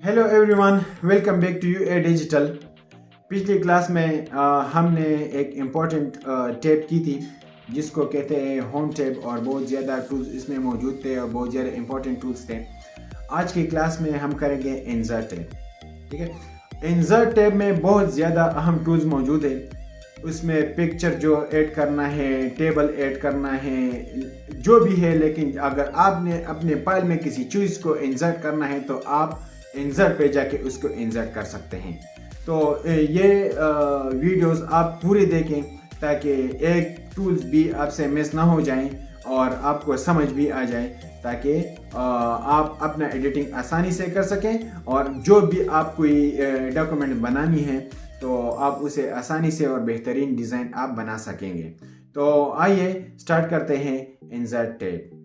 Hello everyone, welcome back to U A digital. पिछली class में हमने एक इम्पॉर्टेंट टैब की थी जिसको कहते हैं होम टैब, और बहुत ज़्यादा टूल्स इसमें मौजूद थे और बहुत ज़्यादा इम्पॉर्टेंट टूल्स थे। आज की क्लास में हम करेंगे इंसर्ट टैब। ठीक है, इंसर्ट टैब में बहुत ज़्यादा अहम टूल्स मौजूद है। उसमें पिक्चर जो ऐड करना है, टेबल ऐड करना है, जो भी है, लेकिन अगर आपने अपने फाइल में किसी चीज़ को इंसर्ट करना है तो आप इंसर्ट पे जाके उसको इंसर्ट कर सकते हैं। तो ये वीडियोस आप पूरे देखें ताकि एक टूल्स भी आपसे मिस ना हो जाएं और आपको समझ भी आ जाए, ताकि आप अपना एडिटिंग आसानी से कर सकें और जो भी आप कोई डॉक्यूमेंट बनानी है तो आप उसे आसानी से और बेहतरीन डिज़ाइन आप बना सकेंगे। तो आइए स्टार्ट करते हैं इंसर्ट टैब।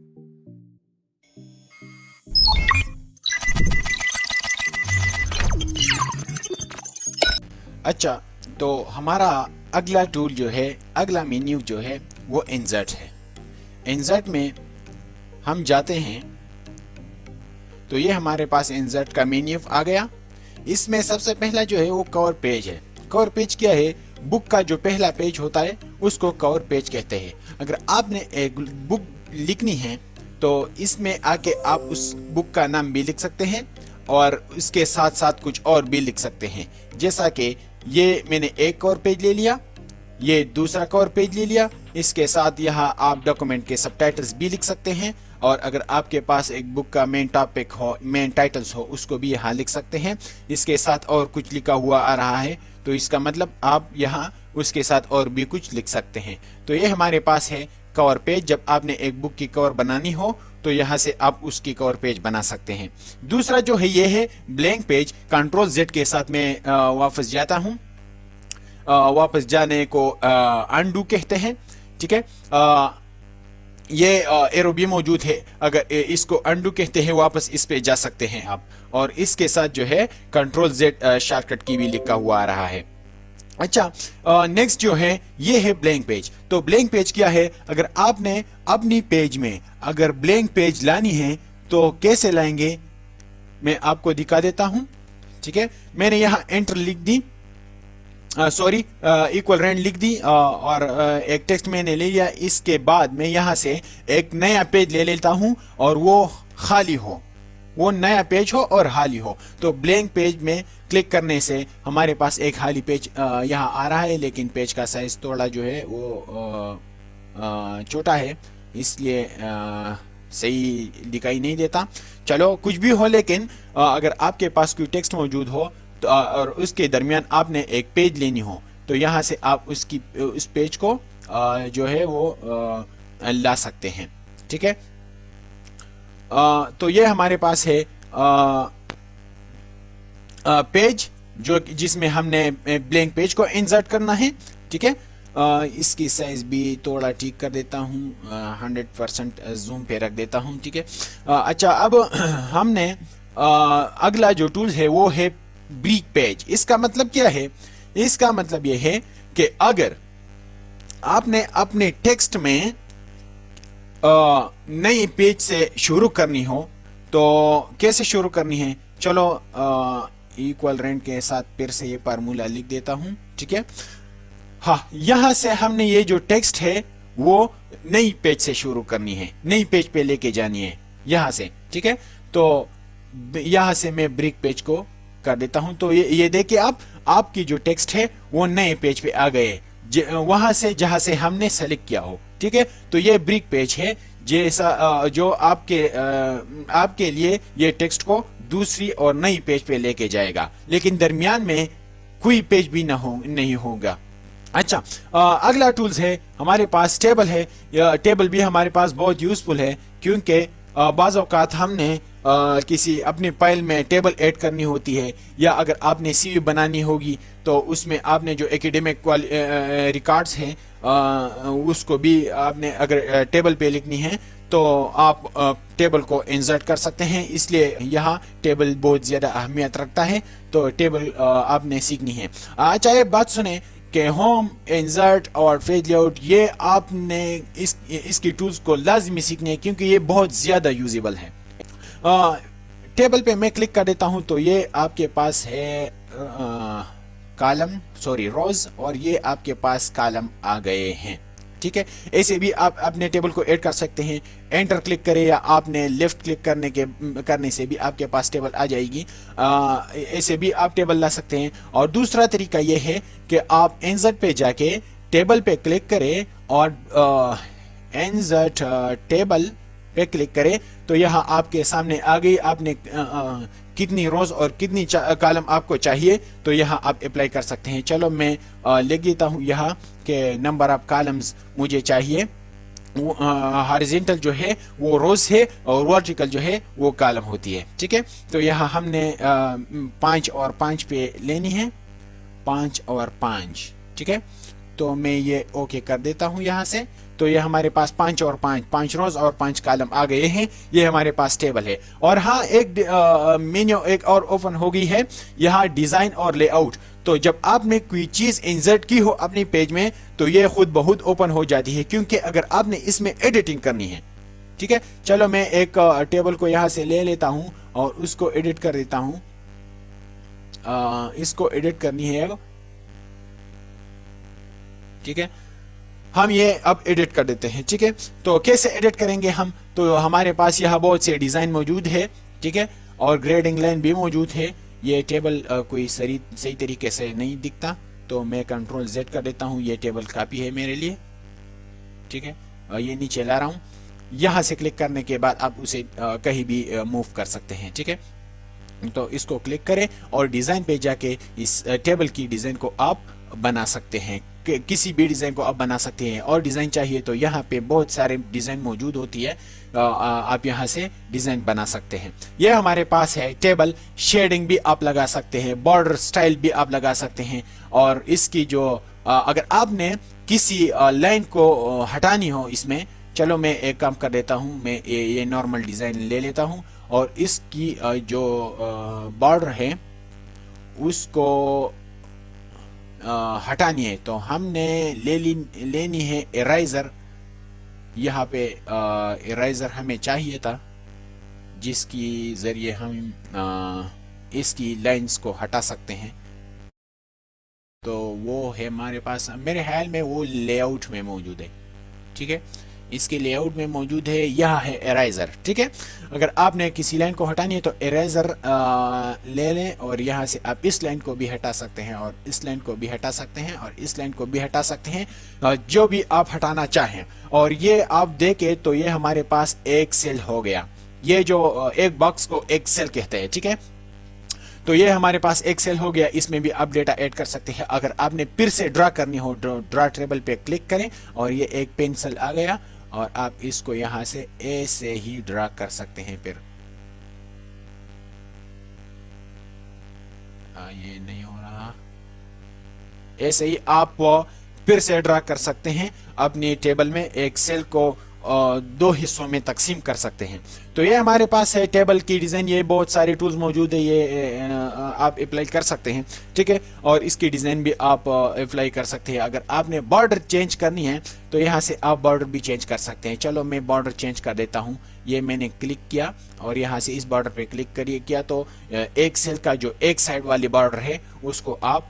अच्छा, तो हमारा अगला टूल जो है, अगला मेन्यू जो है वो इंसर्ट है। इंसर्ट में हम जाते हैं तो ये हमारे पास इंसर्ट का मेन्यू आ गया। इसमें सबसे पहला जो है वो कवर पेज है। कवर पेज क्या है? बुक का जो पहला पेज होता है उसको कवर पेज कहते हैं। अगर आपने एक बुक लिखनी है तो इसमें आके आप उस बुक का नाम भी लिख सकते हैं और इसके साथ साथ कुछ और भी लिख सकते हैं। जैसा कि ये मैंने एक कवर पेज ले लिया, ये दूसरा कवर पेज ले लिया। इसके साथ यहाँ आप डॉक्यूमेंट के सबटाइटल्स भी लिख सकते हैं, और अगर आपके पास एक बुक का मेन टॉपिक हो, मेन टाइटल्स हो, उसको भी यहाँ लिख सकते हैं। इसके साथ और कुछ लिखा हुआ आ रहा है तो इसका मतलब आप यहाँ उसके साथ और भी कुछ लिख सकते हैं। तो ये हमारे पास है कवर पेज। जब आपने एक बुक की कवर बनानी हो तो यहाँ से आप उसकी कवर पेज बना सकते हैं। दूसरा जो है ये है ब्लैंक पेज। कंट्रोल जेड के साथ मैं वापस जाता हूँ। वापस जाने को अनडू कहते हैं। ठीक है, ये एरो भी मौजूद है। अगर इसको अनडू कहते हैं, वापस इस पे जा सकते हैं आप, और इसके साथ जो है कंट्रोल जेड शॉर्टकट की भी लिखा हुआ आ रहा है। अच्छा, नेक्स्ट जो है ये है ब्लैंक पेज। तो ब्लैंक पेज क्या है? अगर आपने अपनी पेज में अगर ब्लैंक पेज लानी है तो कैसे लाएंगे, मैं आपको दिखा देता हूं। ठीक है, मैंने यहाँ एंटर लिख दी, इक्वल रेंड लिख दी, और एक टेक्स्ट मैंने ले लिया। इसके बाद मैं यहाँ से एक नया पेज ले लेता हूँ और वो खाली हो, वो नया पेज हो और खाली हो। तो ब्लैंक पेज में क्लिक करने से हमारे पास एक खाली पेज यहाँ आ रहा है, लेकिन पेज का साइज थोड़ा जो है वो छोटा है, इसलिए सही दिखाई नहीं देता। चलो कुछ भी हो, लेकिन अगर आपके पास कोई टेक्स्ट मौजूद हो तो और उसके दरमियान आपने एक पेज लेनी हो तो यहाँ से आप उस पेज को जो है वो ला सकते हैं। ठीक है, तो ये हमारे पास है पेज जो जिसमें हमने ब्लैंक पेज को इंसर्ट करना है। ठीक है, इसकी साइज भी थोड़ा ठीक कर देता हूँ, 100% जूम पे रख देता हूँ। ठीक है, अच्छा, अब हमने अगला जो टूल है वो है ब्रेक पेज। इसका मतलब क्या है? इसका मतलब ये है कि अगर आपने अपने टेक्स्ट में नई पेज से शुरू करनी हो तो कैसे शुरू करनी है? चलो इक्वल रेंड के साथ फिर से ये फार्मूला लिख देता हूं। ठीक है, हाँ, यहां से हमने ये जो टेक्स्ट है वो नई पेज से शुरू करनी है, नई पेज पे लेके जानी है यहां से। ठीक है, तो यहां से मैं ब्रेक पेज को कर देता हूं। तो ये देखिए, आपकी जो टेक्स्ट है वो नए पेज पे आ गए, वहां से जहां से हमने सेलेक्ट किया हो। ठीक है, तो ये ब्रेक पेज है, जैसा जो आपके लिए ये टेक्स्ट को दूसरी और नई पेज पे लेके जाएगा, लेकिन दरमियान में कोई पेज भी नहीं होगा। अच्छा, अगला टूल्स है हमारे पास टेबल है। टेबल भी हमारे पास बहुत यूजफुल है, क्योंकि बाज़ औक़ात हमने किसी अपने फाइल में टेबल ऐड करनी होती है, या अगर आपने सीवी बनानी होगी तो उसमें आपने जो एकेडमिक रिकॉर्ड्स हैं उसको भी आपने अगर टेबल पे लिखनी है तो आप टेबल को इंसर्ट कर सकते हैं। इसलिए यहाँ टेबल बहुत ज़्यादा अहमियत रखता है, तो टेबल आपने सीखनी है। अच्छा, ये बात सुने कि होम, इंसर्ट और पेज लेआउट, ये आपने इसकी टूल्स को लाजमी सीखने हैं, क्योंकि ये बहुत ज़्यादा यूजेबल है। टेबल पे मैं क्लिक कर देता हूं तो ये आपके पास है कॉलम, सॉरी रोज, और ये आपके पास कॉलम आ गए हैं। ठीक है, ऐसे भी आप अपने टेबल को ऐड कर सकते हैं। एंटर क्लिक करें या आपने लेफ्ट क्लिक करने से भी आपके पास टेबल आ जाएगी। ऐसे भी आप टेबल ला सकते हैं। और दूसरा तरीका यह है कि आप इंसर्ट पे जाके टेबल पे क्लिक करें और इंसर्ट टेबल पे क्लिक करें तो यहाँ आपके सामने आ गई। आपने कितनी रोज और कितनी कॉलम आपको चाहिए तो यहाँ आप अप्लाई कर सकते हैं। चलो मैं लिख देता हूँ यहाँ के नंबर ऑफ कॉलम्स मुझे चाहिए। हॉरिजॉन्टल जो है वो रोज है और वर्टिकल जो है वो कॉलम होती है। ठीक है, तो यहाँ हमने 5 और 5 पे लेनी है, 5 और 5। ठीक है, तो मैं ये ओके कर देता हूँ यहाँ से। तो ये हमारे पास 5 और 5 रोज और 5 कॉलम आ गए हैं। ये हमारे पास टेबल है। और हाँ, एक मेन्यू एक और ओपन हो गई है, यहाँ डिजाइन और लेआउट। तो जब आपने कोई चीज इंसर्ट की हो अपने पेज में तो ये खुद बहुत ओपन हो जाती है, क्योंकि अगर आपने इसमें एडिटिंग करनी है। ठीक है, चलो मैं एक टेबल को यहाँ से ले लेता हूँ और उसको एडिट कर देता हूँ। इसको एडिट करनी है। ठीक है, हम ये अब एडिट कर देते हैं। ठीक है, तो कैसे एडिट करेंगे हम, तो हमारे पास यहाँ बहुत से डिजाइन मौजूद है। ठीक है, और ग्रेडिंग लाइन भी मौजूद है। ये टेबल कोई सही तरीके से नहीं दिखता तो मैं कंट्रोल Z कर देता हूँ। ये टेबल कापी है मेरे लिए। ठीक है, ये नीचे ला रहा हूँ। यहाँ से क्लिक करने के बाद आप उसे कहीं भी मूव कर सकते हैं। ठीक है, तो इसको क्लिक करें और डिजाइन पे जाके इस टेबल की डिजाइन को आप बना सकते हैं। किसी भी डिजाइन को आप बना सकते हैं। और डिजाइन चाहिए तो यहाँ पे बहुत सारे डिजाइन मौजूद होती है, आप यहाँ से डिजाइन बना सकते हैं। यह हमारे पास है टेबल। शेडिंग भी आप लगा सकते हैं, बॉर्डर स्टाइल भी आप लगा सकते हैं। और इसकी जो अगर आपने किसी लाइन को हटानी हो इसमें, चलो मैं एक काम कर देता हूँ, मैं ये नॉर्मल डिजाइन ले लेता हूँ और इसकी जो बॉर्डर है उसको हटानी है तो हमने लेनी है इरेजर। यहाँ पे इरेजर हमें चाहिए था जिसकी जरिए हम इसकी लाइंस को हटा सकते हैं। तो वो है हमारे पास, मेरे ख्याल में वो लेआउट में मौजूद है। ठीक है, इसके लेआउट में मौजूद है, यह है इरेजर। ठीक है, अगर आपने किसी लाइन को हटानी है तो इरेजर ले लें और यहाँ से आप इस लाइन को भी हटा सकते हैं और इस लाइन को भी हटा सकते हैं और इस लाइन को भी हटा सकते हैं, जो भी आप हटाना चाहें। और ये आप देखें तो ये हमारे पास एक सेल हो गया। ये जो एक बॉक्स को एक सेल कहते हैं। ठीक है, तो ये हमारे पास एक सेल हो गया। इसमें भी आप डेटा ऐड कर सकते हैं। अगर आपने फिर से ड्रा करनी हो, ड्रा टेबल पे क्लिक करें और ये एक पेंसिल आ गया और आप इसको यहां से ऐसे ही ड्रा कर सकते हैं। फिर ये नहीं हो रहा, ऐसे ही आप फिर से ड्रा कर सकते हैं। अपनी टेबल में एक सेल को 2 हिस्सों में तकसीम कर सकते हैं। तो ये हमारे पास है टेबल की डिजाइन। ये बहुत सारे टूल्स मौजूद है, ये आप अप्लाई कर सकते हैं। ठीक है, और इसकी डिजाइन भी आप अप्लाई कर सकते हैं। अगर आपने बॉर्डर चेंज करनी है तो यहाँ से आप बॉर्डर भी चेंज कर सकते हैं। चलो मैं बॉर्डर चेंज कर देता हूँ। ये मैंने क्लिक किया और यहाँ से इस बॉर्डर पे क्लिक किया तो एक सेल का जो एक साइड वाली बॉर्डर है उसको आप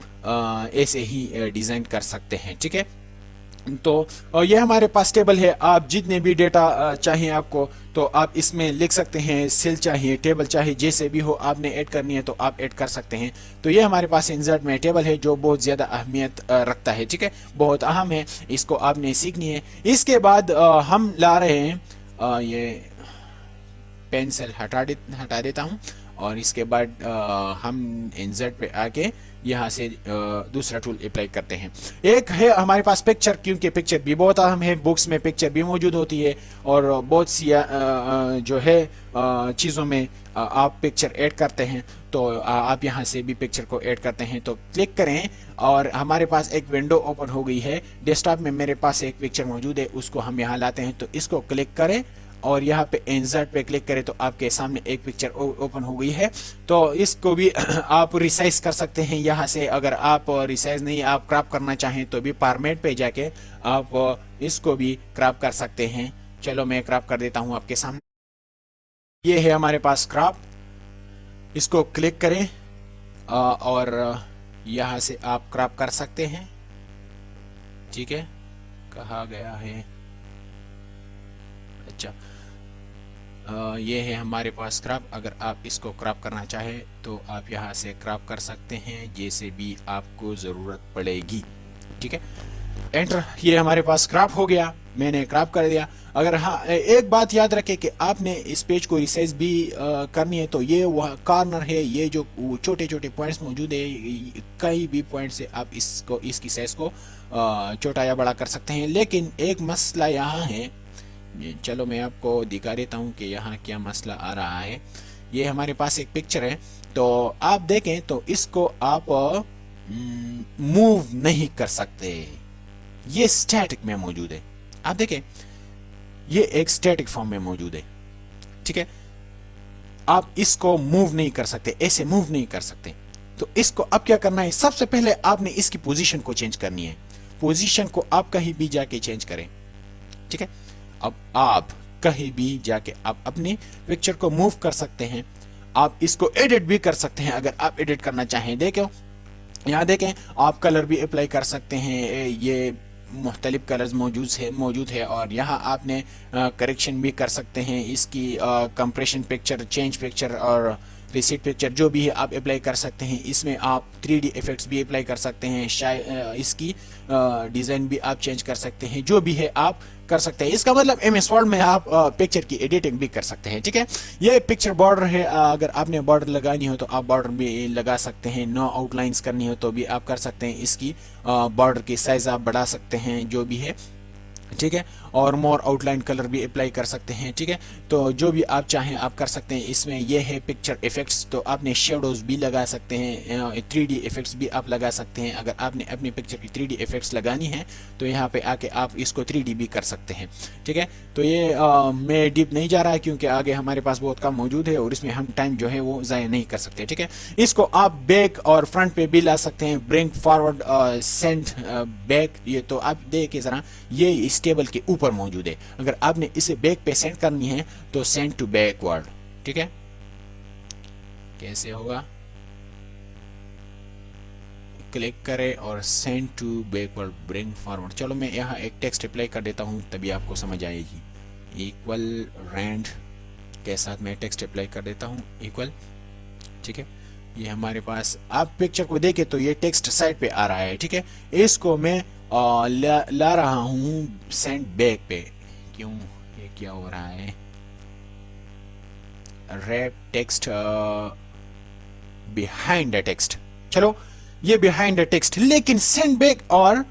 ऐसे ही डिजाइन कर सकते हैं। ठीक है, तो ये हमारे पास टेबल है। आप जितने भी डेटा चाहिए आपको तो आप इसमें लिख सकते हैं। सेल चाहिए, टेबल चाहिए, जैसे भी हो आपने ऐड करनी है तो आप ऐड कर सकते हैं। तो ये हमारे पास इंसर्ट में टेबल है जो बहुत ज़्यादा अहमियत रखता है। ठीक है, बहुत अहम है, इसको आपने सीखनी है। इसके बाद हम ला रहे हैं, ये पेंसिल हटा देता हूँ और इसके बाद हम इंसर्ट पे आके यहाँ से दूसरा टूल अप्लाई करते हैं। एक है हमारे पास पिक्चर, क्योंकि पिक्चर भी बहुत अहम है। बुक्स में पिक्चर भी मौजूद होती है और बहुत सी जो है चीज़ों में आप पिक्चर ऐड करते हैं। तो आप यहाँ से भी पिक्चर को ऐड करते हैं तो क्लिक करें और हमारे पास एक विंडो ओपन हो गई है। डेस्कटॉप में मेरे पास एक पिक्चर मौजूद है, उसको हम यहाँ लाते हैं। तो इसको क्लिक करें और यहाँ पे इंसर्ट पे क्लिक करें तो आपके सामने एक पिक्चर ओपन हो गई है। तो इसको भी आप रिसाइज कर सकते हैं यहाँ से। अगर आप रिसाइज नहीं, आप क्रॉप करना चाहें तो भी फॉर्मेट पे जाके आप इसको भी क्रॉप कर सकते हैं। चलो मैं क्रॉप कर देता हूँ आपके सामने। ये है हमारे पास क्रॉप। इसको क्लिक करें और यहाँ से आप क्रॉप कर सकते हैं, ठीक है। कहा गया है, अच्छा ये है हमारे पास क्रॉप। अगर आप इसको क्रॉप करना चाहे तो आप यहाँ से क्रॉप कर सकते हैं जैसे भी आपको ज़रूरत पड़ेगी, ठीक है। एंटर, ये हमारे पास क्रॉप हो गया, मैंने क्रॉप कर दिया। अगर हाँ, एक बात याद रखें कि आपने इस पेज को रिसाइज भी करनी है तो ये वह कॉर्नर है, ये जो छोटे छोटे पॉइंट्स मौजूद है, कहीं भी पॉइंट से आप इसकी साइज को छोटा या बड़ा कर सकते हैं। लेकिन एक मसला यहाँ है, चलो मैं आपको दिखा देता हूँ कि यहाँ क्या मसला आ रहा है। ये हमारे पास एक पिक्चर है, तो आप देखें तो इसको आप मूव नहीं कर सकते, ये स्टैटिक में मौजूद है। आप देखें ये एक स्टैटिक फॉर्म में मौजूद है, ठीक है। आप इसको मूव नहीं कर सकते, ऐसे मूव नहीं कर सकते। तो इसको अब क्या करना है, सबसे पहले आपने इसकी पोजीशन को चेंज करनी है। पोजीशन को आप कहीं भी जाके चेंज करें, ठीक है। अब आप कहीं भी जाके आप अपनी पिक्चर को मूव कर सकते हैं। आप इसको एडिट भी कर सकते हैं अगर आप एडिट करना चाहें। देखो यहाँ देखें, आप कलर भी अप्लाई कर सकते हैं, ये मुख्तलिफ कलर्स मौजूद है। और यहाँ आपने करेक्शन भी कर सकते हैं, इसकी कंप्रेशन पिक्चर, चेंज पिक्चर और रिसीट पिक्चर जो भी है आप अप्लाई कर सकते हैं। इसमें आप 3D इफेक्ट्स भी अप्लाई कर सकते हैं, इसकी डिज़ाइन भी आप चेंज कर सकते हैं, जो भी है आप कर सकते हैं। इसका मतलब MS वर्ड में आप पिक्चर की एडिटिंग भी कर सकते हैं, ठीक है। ये पिक्चर बॉर्डर है, अगर आपने बॉर्डर लगानी हो तो आप बॉर्डर भी लगा सकते हैं, नो आउटलाइंस करनी हो तो भी आप कर सकते हैं। इसकी बॉर्डर की साइज आप बढ़ा सकते हैं, जो भी है, ठीक है। और मोर आउटलाइन कलर भी अप्लाई कर सकते हैं, ठीक है। तो जो भी आप चाहें आप कर सकते हैं। इसमें ये है पिक्चर इफेक्ट्स, तो आपने शेडोज भी लगा सकते हैं, 3D इफेक्ट्स भी आप लगा सकते हैं। अगर आपने अपनी पिक्चर की 3D इफेक्ट्स लगानी है तो यहाँ पे आके आप इसको 3D भी कर सकते हैं, ठीक है। तो ये मैं डीप नहीं जा रहा है क्योंकि आगे हमारे पास बहुत कम मौजूद है और इसमें हम टाइम जो है वो ज़ाया नहीं कर सकते, ठीक है। इसको आप बैक और फ्रंट पे भी ला सकते हैं, ब्रिंग फॉरवर्ड, सेंड बैक। ये तो आप देखिए ज़रा, ये इस टेबल के ऊपर मौजूद है। अगर आपने इसे बैक पे सेंड करनी है तो सेंड टू बैकवर्ड, ठीक है। कैसे होगा, क्लिक करें और send to backward, bring forward. चलो मैं यहाँ एक टेक्स्ट अप्लाई कर देता हूँ तभी आपको समझ आएगी। इक्वल रैंड के साथ मैं टेक्स्ट अप्लाई कर देता हूँ, इक्वल, ठीक है। ये हमारे पास, आप पिक्चर को देखें तो ये टेक्स्ट साइड पे आ रहा है, ठीक है। इसको मैं ला रहा हूँ सेंड बैक पे। क्यों, ये क्या हो रहा है, wrap text behind the text. चलो ये बिहाइंड द टेक्स्ट, लेकिन सेंड बैक और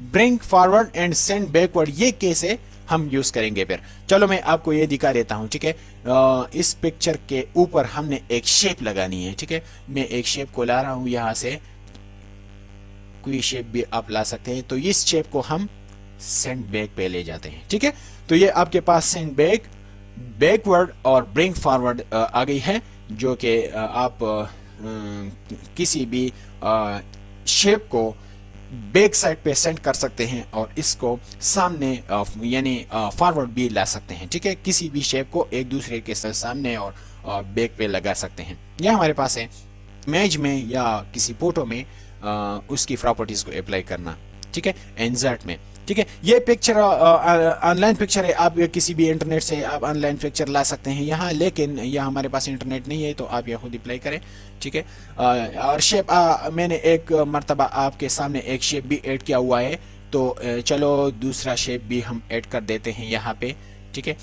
bring forward and send backward ये कैसे हम यूज करेंगे फिर। चलो मैं आपको ये दिखा देता हूं, ठीक है। इस पिक्चर के ऊपर हमने एक शेप लगानी है, ठीक है। मैं एक शेप को ला रहा हूं, यहां से कोई शेप भी आप ला सकते हैं। तो इस शेप को हम सेंड बैक पे ले जाते हैं, ठीक है। तो ये आपके पास सेंड बैक, बैकवर्ड और ब्रिंग फॉरवर्ड आ गई है, जो कि आप किसी भी शेप को बैक साइड पे सेंड कर सकते हैं और इसको सामने यानी फॉरवर्ड भी ला सकते हैं, ठीक है। किसी भी शेप को एक दूसरे के सामने और बैक पे लगा सकते हैं। यह हमारे पास है इमेज में या किसी फोटो में उसकी प्रॉपर्टीज को अप्लाई करना, ठीक है, इंसर्ट में, ठीक है। ये पिक्चर ऑनलाइन पिक्चर है, आप किसी भी इंटरनेट से आप ऑनलाइन पिक्चर ला सकते हैं यहाँ, लेकिन यहाँ हमारे पास इंटरनेट नहीं है तो आप यह खुद अप्लाई करें, ठीक है। और शेप मैंने एक मर्तबा आपके सामने एक शेप भी ऐड किया हुआ है, तो चलो दूसरा शेप भी हम ऐड कर देते हैं यहाँ पे, ठीक है।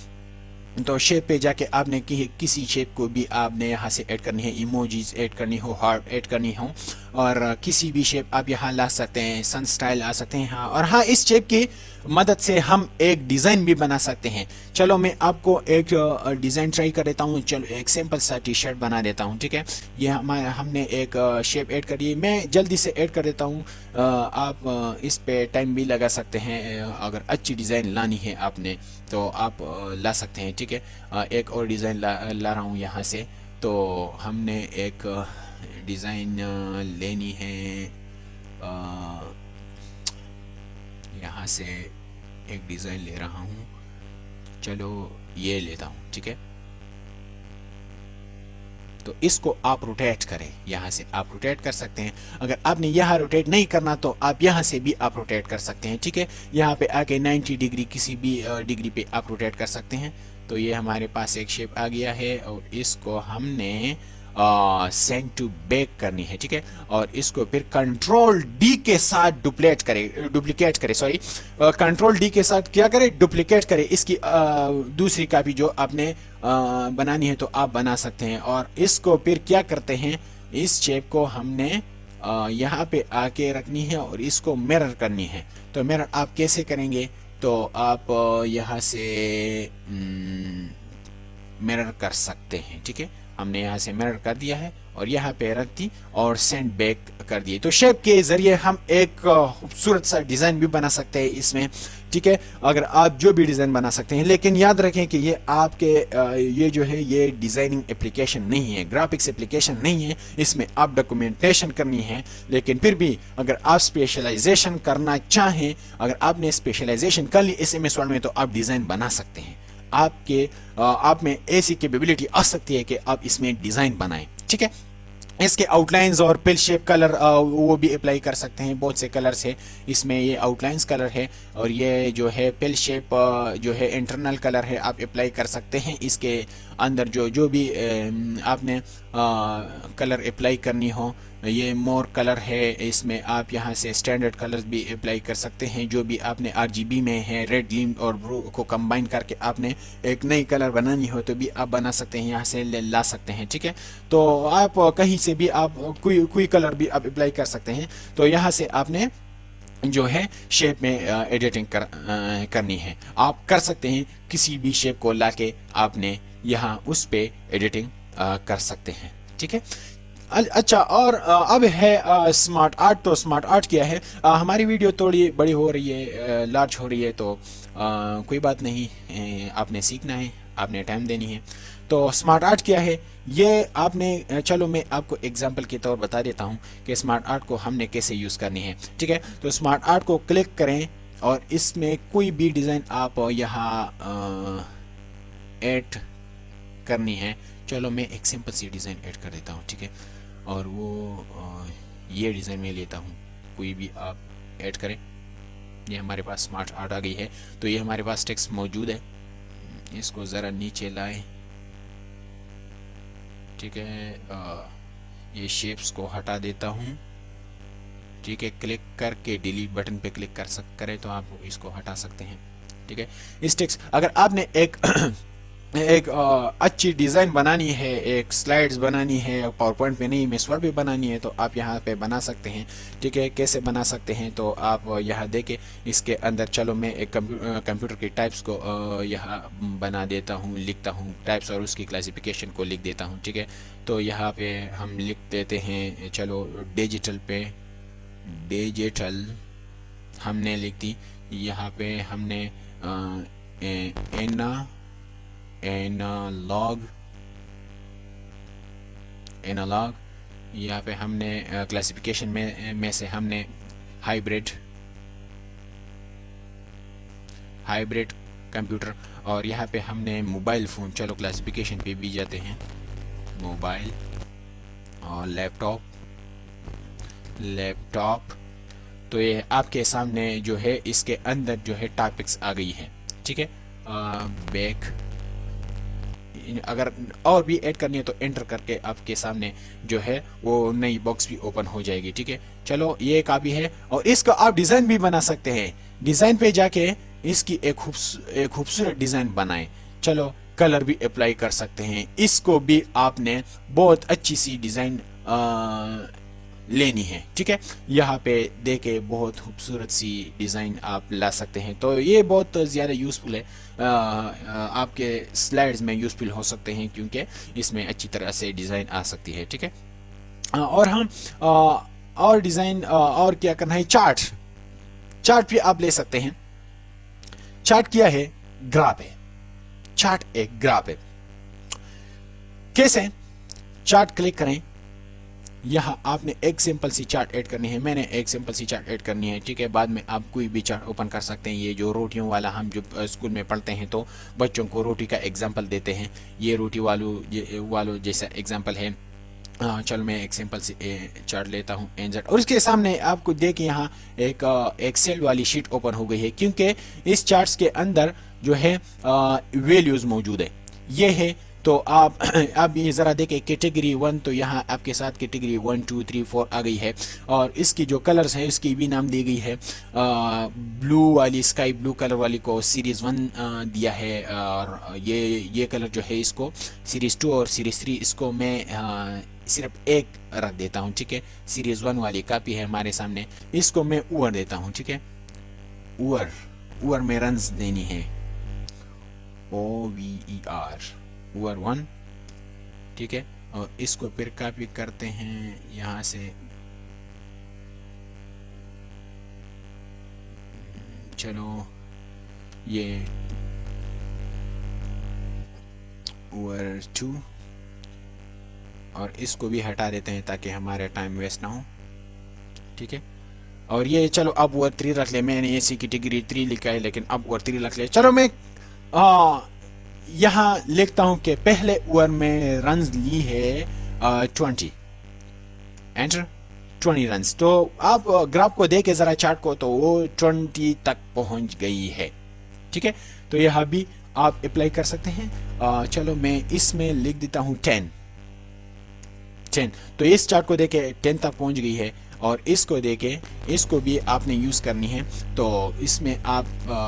तो शेप पे जाके आपने किसी शेप को भी आपने यहाँ से ऐड करनी है, इमोजीज ऐड करनी हो, हार्ट ऐड करनी हो, और किसी भी शेप आप यहाँ ला सकते हैं, सन स्टाइल आ सकते हैं। हाँ, और हाँ, इस शेप की मदद से हम एक डिज़ाइन भी बना सकते हैं। चलो मैं आपको एक डिज़ाइन ट्राई कर देता हूँ। चलो एक सिंपल सा टी शर्ट बना देता हूँ, ठीक है। ये हमने एक शेप ऐड करी है, मैं जल्दी से ऐड कर देता हूँ। आप इस पे टाइम भी लगा सकते हैं, अगर अच्छी डिज़ाइन लानी है आपने तो आप ला सकते हैं, ठीक है। एक और डिज़ाइन ला रहा हूँ यहाँ से। तो हमने एक डिज़ाइन लेनी है, यहाँ से एक डिज़ाइन ले रहा हूँ। चलो ये लेता हूँ, ठीक है। تو اس کو آپ روٹیٹ کریں, یہاں سے آپ روٹیٹ کر سکتے ہیں. اگر آپ نے یہاں روٹیٹ نہیں کرنا تو آپ یہاں سے بھی آپ روٹیٹ کر سکتے ہیں, ٹھیک ہے. یہاں پہ آ کے 90 ڈگری کسی بھی ڈگری پہ آپ روٹیٹ کر سکتے ہیں. تو یہ ہمارے پاس ایک شیپ آ گیا ہے, اور اس کو ہم نے سینڈ ٹو بیک کرنی ہے, ٹھیک ہے. اور اس کو پھر کنٹرول ڈی کے ساتھ ڈپلیکیٹ کرے کنٹرول ڈی کے ساتھ کیا کرے, ڈپلیکیٹ کرے. اس کی دوسری کاپی جو آپ نے بنانی ہے تو آپ بنا سکتے ہیں. اور اس کو پھر کیا کرتے ہیں, اس شیپ کو ہم نے یہاں پہ آ کے رکھنی ہے اور اس کو مرر کرنی ہے. تو مرر آپ کیسے کریں گے, تو آپ یہاں سے مرر کر سکتے ہیں, ٹھیک ہے. ہم نے یہاں سے مرر کر دیا ہے اور یہاں پہ رکھ دی اور سینڈ بیک کر دیے. تو شیپ کے ذریعے ہم ایک خوبصورت سا ڈیزائن بھی بنا سکتے ہیں اس میں, ٹھیک ہے. اگر آپ جو بھی ڈیزائن بنا سکتے ہیں, لیکن یاد رکھیں کہ یہ آپ کے یہ جو ہے یہ ڈیزائننگ اپلیکیشن نہیں ہے, گرافکس اپلیکیشن نہیں ہے. اس میں آپ ڈاکومنٹیشن کرنی ہے, لیکن پھر بھی اگر آپ اسپیشلائزیشن کرنا چاہیں, اگر آپ نے اسپیشلائزیشن کر لی اس MS Word میں, تو آپ ڈیزائن بنا سکتے ہیں. آپ میں ایسی کیپیبلٹی آ سکتی ہے کہ آپ اس میں ڈیزائن بنائیں, ٹھیک ہے. اس کے آؤٹ لائنز اور پل شیپ کلر وہ بھی اپلائی کر سکتے ہیں. بہت سے کلرز ہیں اس میں, یہ آؤٹ لائنز کلر ہے اور یہ جو ہے پل شیپ جو ہے انٹرنل کلر ہے, آپ اپلائی کر سکتے ہیں. اس کے اندر جو بھی آپ نے کلر اپلائی کرنی ہو, یہ مور کلر ہے, اس میں آپ یہاں سے اسٹینڈرڈ کلرز بھی اپلائی کر سکتے ہیں. جو بھی آپ نے RGB میں ہے, ریڈ گرین اور بلو کو کمبائن کر کے آپ نے ایک نئی کلر بنانی ہو تو بھی آپ بنا سکتے ہیں, یہاں سے لا سکتے ہیں, ٹھیک ہے. تو آپ کہیں سے بھی آپ کوئی کلر بھی آپ اپلائی کر سکتے ہیں. تو یہاں سے آپ نے جو ہے شیپ میں ایڈیٹنگ کرنی ہے, آپ کر سکتے ہیں. کسی بھی شیپ کو لا کے آپ نے یہاں اس پہ ایڈیٹنگ کر سکتے ہیں, ٹھیک ہے. اچھا, اور اب ہے اسمارٹ آرٹ. تو اسمارٹ آرٹ کیا ہے, ہماری ویڈیو تھوڑی بڑی ہو رہی ہے, لارج ہو رہی ہے, تو کوئی بات نہیں, آپ نے سیکھنا ہے, آپ نے ٹائم دینی ہے. تو اسمارٹ آرٹ کیا ہے, یہ آپ نے, چلو میں آپ کو ایگزامپل کے طور بتا دیتا ہوں کہ اسمارٹ آرٹ کو ہم نے کیسے یوز کرنی ہے, ٹھیک ہے. تو اسمارٹ آرٹ کو کلک کریں اور اس میں کوئی بھی ڈیزائن آپ یہاں ایڈ کرنی ہے. چلو میں ایک سمپل سی ڈیزائن ایڈ کر دیتا ہوں, ٹھیک ہے. اور وہ یہ ڈیزائن میں لیتا ہوں, کوئی بھی آپ ایڈ کریں. یہ ہمارے پاس اسمارٹ آرٹ آ گئی ہے. تو یہ ہمارے پاس ٹیکسٹ موجود ہے, اس کو ذرا نیچے لائیں, ٹھیک ہے. یہ شیپس کو ہٹا دیتا ہوں, ٹھیک ہے. کلک کر کے ڈیلیٹ بٹن پہ کلک کریں تو آپ اس کو ہٹا سکتے ہیں, ٹھیک ہے. اس ٹیکسٹ اگر آپ نے ایک اچھی ڈیزائن بنانی ہے, ایک سلائڈز بنانی ہے, پاور پوائنٹ پہ نہیں MS Word پہ بنانی ہے, تو آپ یہاں پہ بنا سکتے ہیں, ٹھیک ہے. کیسے بنا سکتے ہیں, تو آپ یہاں دیکھیں اس کے اندر. چلو میں ایک کمپیوٹر کی ٹائپس کو یہاں بنا دیتا ہوں, لکھتا ہوں ٹائپس اور اس کی کلاسیفیکیشن کو لکھ دیتا ہوں, ٹھیک ہے. تو یہاں پہ ہم لکھ دیتے ہیں, چلو ڈیجیٹل پہ ڈیجیٹل ہم نے لکھ دی. یہاں پہ ہم نے اینالاگ, یہاں پہ ہم نے کلاسیفیکیشن میں سے ہم نے ہائیبریڈ کمپیوٹر, اور یہاں پہ ہم نے موبائل فون. چلو کلاسیفیکیشن پہ بھی جاتے ہیں, موبائل اور لیپ ٹاپ. تو یہ آپ کے سامنے جو ہے اس کے اندر جو ہے ٹاپکس آ گئی ہے, ٹھیک ہے. بیک, اگر اور بھی ایڈ کرنی ہے تو انٹر کر کے آپ کے سامنے جو ہے وہ نئی باکس بھی اوپن ہو جائے گی, ٹھیک ہے. چلو یہ کاپی ہے, اور اس کا آپ ڈیزائن بھی بنا سکتے ہیں. ڈیزائن پہ جا کے اس کی ایک خوبصورت ڈیزائن بنائیں. چلو کلر بھی اپلائی کر سکتے ہیں, اس کو بھی آپ نے بہت اچھی سی ڈیزائن لینی ہے, ٹھیک ہے. یہاں پہ دیکھیں بہت خوبصورت سی ڈیزائن آپ لا سکتے ہیں. تو یہ بہت زیادہ یوزفل ہے, آپ کے سلائڈز میں یوزفل ہو سکتے ہیں, کیونکہ اس میں اچھی طرح سے ڈیزائن آ سکتی ہے, ٹھیک ہے. اور ہم اور ڈیزائن اور کیا کرنا ہے, چارٹ بھی آپ لے سکتے ہیں. چارٹ کیا ہے, گراف ہے. چارٹ ایک گراف ہے. کیسے, چارٹ کلک کریں, یہاں آپ نے ایک سمپل سی چارٹ ایڈ کرنی ہے. میں نے ایک سمپل سی چارٹ ایڈ کرنی ہے, ٹھیک ہے. بعد میں آپ کوئی بھی چارٹ اوپن کر سکتے ہیں. یہ جو روٹیوں والا ہم جو اسکول میں پڑھتے ہیں تو بچوں کو روٹی کا ایگزامپل دیتے ہیں, یہ روٹی والو جیسا ایگزامپل ہے. चलो मैं एक सिंपल सी चार्ट लेता हूँ एनजेड, और इसके सामने आपको देखिए यहाँ एक एक्सेल वाली शीट ओपन हो गई है, क्योंकि इस चार्ट्स के अंदर जो है वैल्यूज मौजूद है। ये है तो आप ये ज़रा देखें कैटेगरी 1, तो यहाँ आपके साथ कैटेगरी 1 2 3 4 आ गई है, और इसकी जो कलर्स है इसकी भी नाम दी गई है। ब्लू वाली, स्काई ब्लू कलर वाली को सीरीज़ 1 दिया है, और ये कलर जो है इसको सीरीज़ 2, और सीरीज़ 3 इसको मैं सिर्फ एक रख देता हूँ, ठीक है। सीरीज़ 1 वाली कापी है हमारे सामने, इसको मैं ऊवर देता हूँ, ठीक है। ऊवर में रन्स देनी है, OVER, ऊवर 1, ठीक है। और इसको फिर कॉपी करते हैं यहाँ से, चलो ये ऊवर 2, और इसको भी हटा देते हैं ताकि हमारा टाइम वेस्ट ना हो, ठीक है। और ये चलो अब ऊवर 3 रख ले, मैंने इसी कैटेगरी 3 लिखा है लेकिन अब ऊवर 3 रख ले। चलो मैं यहाँ लिखता हूं कि पहले ओवर में रन्स ली है 20, एंटर 20 रन्स। तो आप ग्राफ को देखे जरा चार्ट को, तो वो 20 तक पहुंच गई है, ठीक है। तो यह भी आप अप्लाई कर सकते हैं। चलो मैं इसमें लिख देता हूं 10। तो इस चार्ट को देखे 10 तक पहुंच गई है, और इसको देखे इसको भी आपने यूज करनी है। तो इसमें आप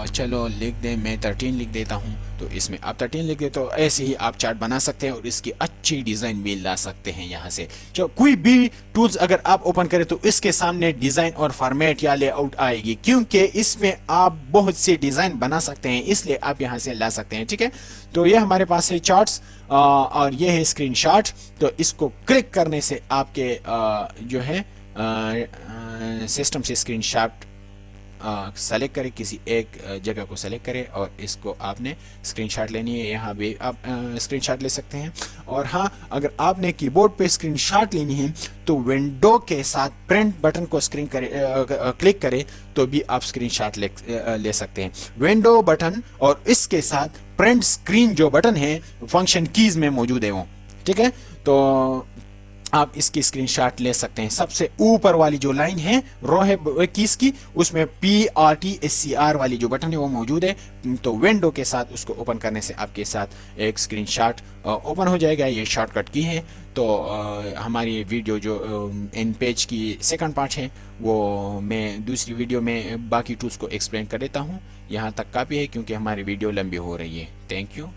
चलो लिख दें, मैं 13 लिख देता हूं, तो इसमें आप 13 लिख दे, तो ऐसे ही आप चार्ट बना सकते हैं और इसकी अच्छी डिजाइन भी ला सकते हैं यहाँ से। जो कोई भी टूल्स अगर आप ओपन करें तो इसके सामने डिजाइन और फॉर्मेट या लेआउट आएगी, क्योंकि इसमें आप बहुत से डिजाइन बना सकते हैं, इसलिए आप यहाँ से ला सकते हैं, ठीक है। तो ये हमारे पास है चार्ट्स, और ये है स्क्रीनशॉट। तो इसको क्लिक करने से आपके जो है सिस्टम से स्क्रीनशॉट सेलेक्ट करें, किसी एक जगह को सेलेक्ट करें और इसको आपने स्क्रीनशॉट लेनी है। यहाँ भी आप स्क्रीनशॉट ले सकते हैं। और हाँ, अगर आपने कीबोर्ड पे स्क्रीनशॉट लेनी है तो विंडो के साथ प्रिंट बटन को क्लिक करें तो भी आप स्क्रीनशॉट ले सकते हैं। विंडो बटन और इसके साथ प्रिंट स्क्रीन जो बटन है फंक्शन कीज में मौजूद है वो, ठीक है। तो आप इसकी स्क्रीनशॉट ले सकते हैं। सबसे ऊपर वाली जो लाइन है रो है कीज की, उसमें PRTSCR वाली जो बटन है वो मौजूद है। तो विंडो के साथ उसको ओपन करने से आपके साथ एक स्क्रीनशॉट ओपन हो जाएगा। ये शॉर्टकट की है। तो हमारी वीडियो जो इन पेज की सेकंड पार्ट है वो मैं दूसरी वीडियो में बाकी टूल्स को एक्सप्लेन कर देता हूँ। यहाँ तक काफ़ी है क्योंकि हमारी वीडियो लंबी हो रही है। Thank you.